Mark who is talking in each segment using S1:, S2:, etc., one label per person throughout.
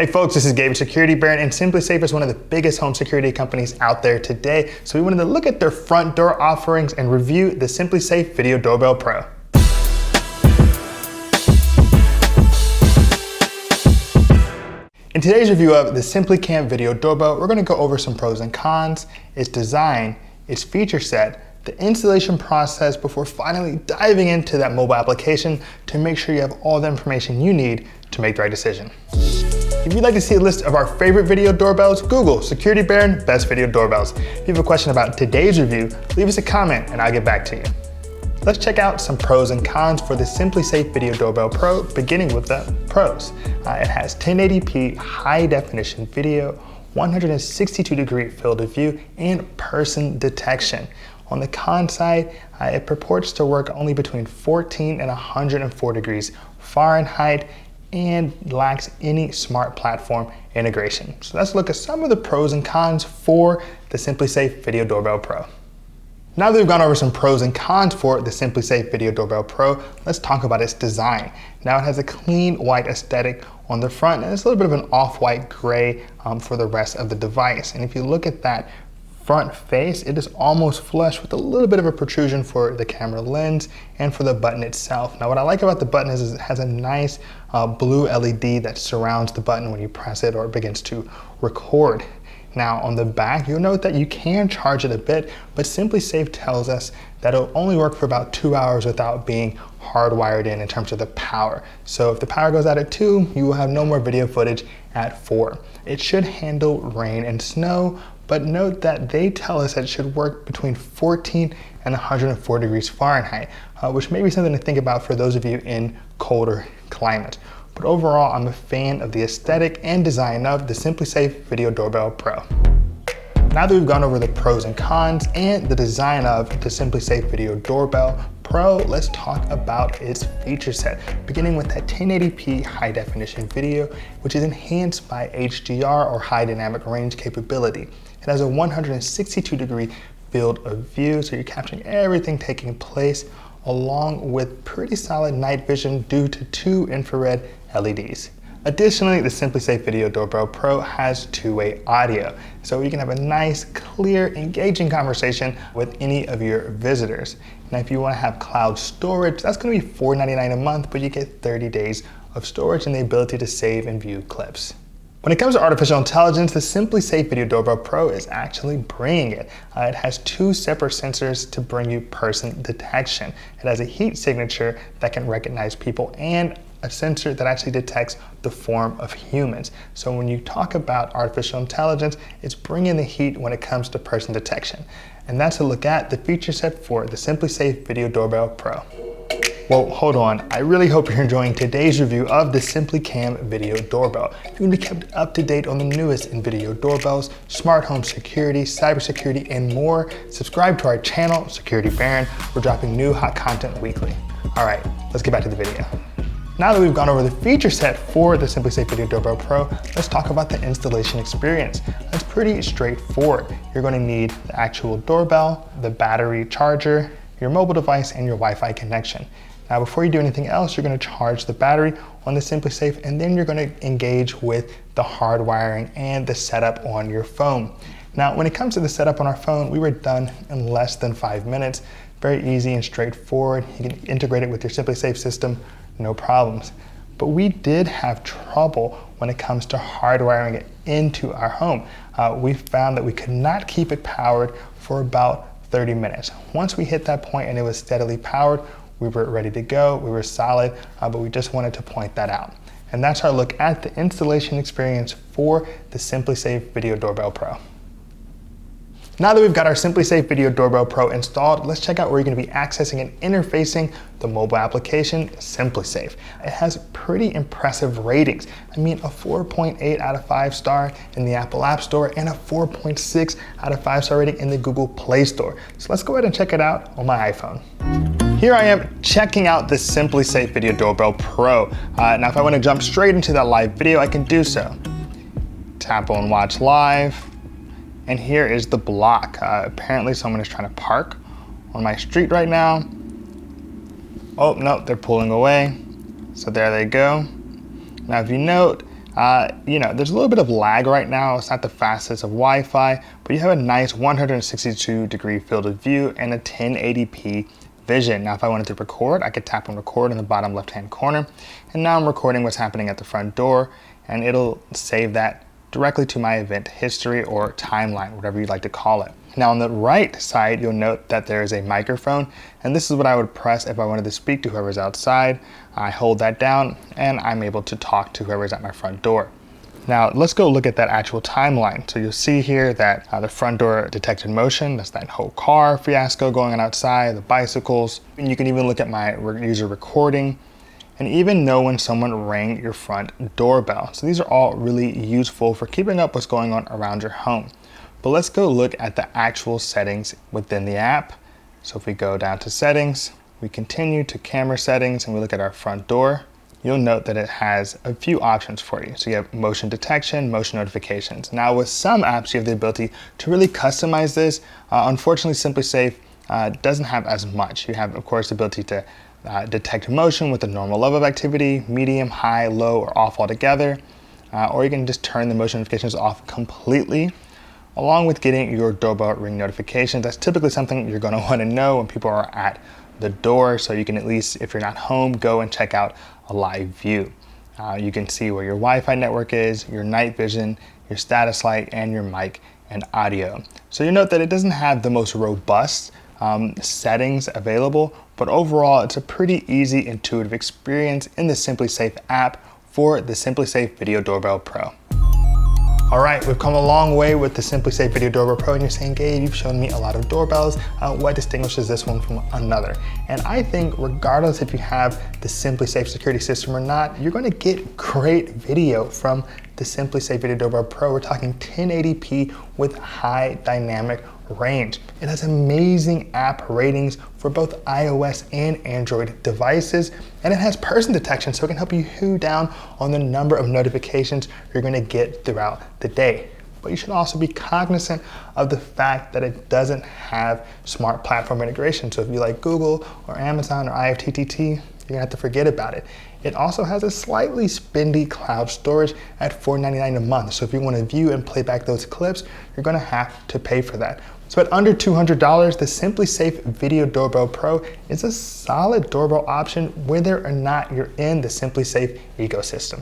S1: Hey folks, this is Gabe, Security Baron, and SimpliSafe is one of the biggest home security companies out there today. So we wanted to look at their front door offerings and review the SimpliSafe Video Doorbell Pro. In today's review of the SimpliCam Video Doorbell, we're going to go over some pros and cons, its design, its feature set, the installation process before finally diving into that mobile application to make sure you have all the information you need to make the right decision. If you'd like to see a list of our favorite video doorbells, Google Security Baron Best Video Doorbells. If you have a question about today's review, leave us a comment and I'll get back to you. Let's check out some pros and cons for the SimpliSafe Video Doorbell Pro, beginning with the pros. It has 1080p high definition video, 162-degree field of view, and person detection. On the con side, it purports to work only between 14 and 104 degrees Fahrenheit and lacks any smart platform integration. So let's look at some of the pros and cons for the SimpliSafe Video Doorbell Pro. Now that we've gone over some pros and cons for the SimpliSafe Video Doorbell Pro, let's talk about its design. Now it has a clean white aesthetic on the front and it's a little bit of an off-white gray for the rest of the device. And if you look at that front face, it is almost flush with a little bit of a protrusion for the camera lens and for the button itself. Now what I like about the button is it has a nice blue LED that surrounds the button when you press it or it begins to record. Now on the back, you'll note that you can charge it a bit, but SimpliSafe tells us that it'll only work for about 2 hours without being hardwired in terms of the power. So if the power goes out at 2, you will have no more video footage at 4. It should handle rain and snow, but note that they tell us that it should work between 14 and 104 degrees Fahrenheit, which may be something to think about for those of you in colder climates. But overall, I'm a fan of the aesthetic and design of the SimpliSafe Video Doorbell Pro. Now that we've gone over the pros and cons and the design of the SimpliSafe Video Doorbell Pro, let's talk about its feature set, beginning with that 1080p high definition video, which is enhanced by HDR or high dynamic range capability. It has a 162-degree field of view, so you're capturing everything taking place, along with pretty solid night vision due to 2 infrared LEDs. Additionally, the SimpliSafe Video Doorbell Pro has two-way audio, so you can have a nice, clear, engaging conversation with any of your visitors. Now, if you want to have cloud storage, that's going to be $4.99 a month, but you get 30 days of storage and the ability to save and view clips. When it comes to artificial intelligence, the SimpliSafe Video Doorbell Pro is actually bringing it. It has 2 separate sensors to bring you person detection. It has a heat signature that can recognize people and a sensor that actually detects the form of humans. So when you talk about artificial intelligence, it's bringing the heat when it comes to person detection. And that's a look at the feature set for the SimpliSafe Video Doorbell Pro. Well, hold on. I really hope you're enjoying today's review of the SimpliCam Video Doorbell. If you want to be kept up to date on the newest in video doorbells, smart home security, cybersecurity, and more, subscribe to our channel, Security Baron. We're dropping new hot content weekly. All right, let's get back to the video. Now that we've gone over the feature set for the SimpliSafe Video Doorbell Pro, let's talk about the installation experience. It's pretty straightforward. You're going to need the actual doorbell, the battery charger, your mobile device, and your Wi-Fi connection. Now, before you do anything else, you're going to charge the battery on the SimpliSafe, and then you're going to engage with the hardwiring and the setup on your phone. Now, when it comes to the setup on our phone, we were done in less than 5 minutes. Very easy and straightforward. You can integrate it with your SimpliSafe system, no problems. But we did have trouble when it comes to hardwiring it into our home. We found that we could not keep it powered for about 30 minutes. Once we hit that point and it was steadily powered, we were ready to go, we were solid, but we just wanted to point that out. And that's our look at the installation experience for the SimpliSafe Video Doorbell Pro. Now that we've got our SimpliSafe Video Doorbell Pro installed, let's check out where you're going to be accessing and interfacing the mobile application SimpliSafe. It has pretty impressive ratings. I mean, a 4.8 out of 5 star in the Apple App Store and a 4.6 out of 5 star rating in the Google Play Store. So let's go ahead and check it out on my iPhone. Here I am checking out the SimpliSafe Video Doorbell Pro. Now if I want to jump straight into that live video, I can do so. Tap on Watch Live. And here is the block. Apparently someone is trying to park on my street right now. Oh, no, they're pulling away. So there they go. Now if you note, There's a little bit of lag right now. It's not the fastest of Wi-Fi, but you have a nice 162-degree field of view and a 1080p vision. Now, if I wanted to record, I could tap on record in the bottom left-hand corner. And now I'm recording what's happening at the front door, and it'll save that directly to my event history or timeline, whatever you'd like to call it. Now, on the right side, you'll note that there is a microphone, and this is what I would press if I wanted to speak to whoever's outside. I hold that down, and I'm able to talk to whoever's at my front door. Now, let's go look at that actual timeline. So you'll see here that the front door detected motion. That's that whole car fiasco going on outside, the bicycles. And you can even look at my user recording and even know when someone rang your front doorbell. So these are all really useful for keeping up what's going on around your home. But let's go look at the actual settings within the app. So if we go down to settings, we continue to camera settings, and we look at our front door, you'll note that it has a few options for you. So you have motion detection, motion notifications. Now with some apps, you have the ability to really customize this. Unfortunately, SimpliSafe doesn't have as much. You have, of course, the ability to detect motion with a normal level of activity, medium, high, low, or off altogether. Or you can just turn the motion notifications off completely, along with getting your doorbell ring notifications. That's typically something you're gonna wanna know when people are at the door, so you can at least, if you're not home, go and check out a live view. You can see where your Wi-Fi network is, your night vision, your status light, and your mic and audio. So you note that it doesn't have the most robust settings available, but overall it's a pretty easy, intuitive experience in the SimpliSafe app for the SimpliSafe Video Doorbell Pro. All right, we've come a long way with the SimpliSafe Video Doorbell Pro, and you're saying, Gabe, you've shown me a lot of doorbells. What distinguishes this one from another? And I think regardless if you have the SimpliSafe security system or not, you're gonna get great video from the SimpliSafe Video Doorbell Pro. We're talking 1080p with high dynamic range. It has amazing app ratings for both iOS and Android devices, and it has person detection, so it can help you hew down on the number of notifications you're going to get throughout the day. But you should also be cognizant of the fact that it doesn't have smart platform integration. So if you like Google or Amazon or IFTTT, you're gonna have to forget about it. It also has a slightly spendy cloud storage at $4.99 a month. So if you want to view and play back those clips, you're gonna have to pay for that. So at under $200, the SimpliSafe Video Doorbell Pro is a solid doorbell option whether or not you're in the SimpliSafe ecosystem.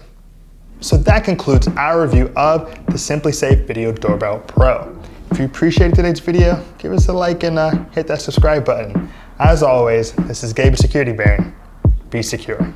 S1: So that concludes our review of the SimpliSafe Video Doorbell Pro. If you appreciated today's video, give us a like and hit that subscribe button. As always, this is Gabe, Security Baron. Be secure.